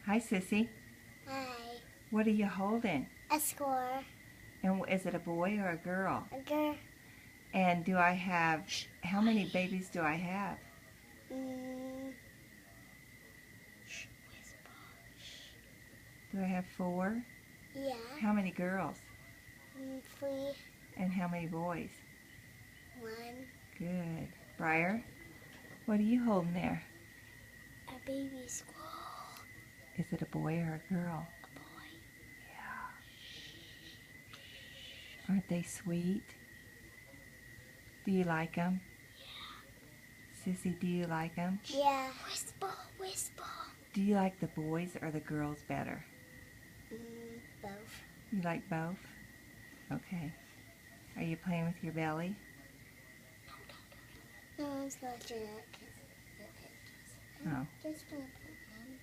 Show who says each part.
Speaker 1: Hi, Sissy.
Speaker 2: Hi.
Speaker 1: What are you holding?
Speaker 2: A score.
Speaker 1: And is it a boy or a girl?
Speaker 2: A girl.
Speaker 1: And do I have, how many babies do I have?
Speaker 2: Mm,
Speaker 1: Do I have 4?
Speaker 2: yeah.
Speaker 1: How many girls?
Speaker 2: 3.
Speaker 1: And how many boys?
Speaker 2: 1.
Speaker 1: Good. Briar, what are you holding there?
Speaker 2: A baby squirrel.
Speaker 1: Is it a boy or a girl?
Speaker 2: A boy.
Speaker 1: Yeah. Aren't they sweet? Do you like them?
Speaker 2: Yeah.
Speaker 1: Sissy, do you like them?
Speaker 2: Yeah. Whisper, whisper.
Speaker 1: Do you like the boys or the girls better?
Speaker 2: Both.
Speaker 1: You like both? Okay. Are you playing with your belly?
Speaker 2: No one's watching it.
Speaker 1: Oh.
Speaker 2: Just gonna put them.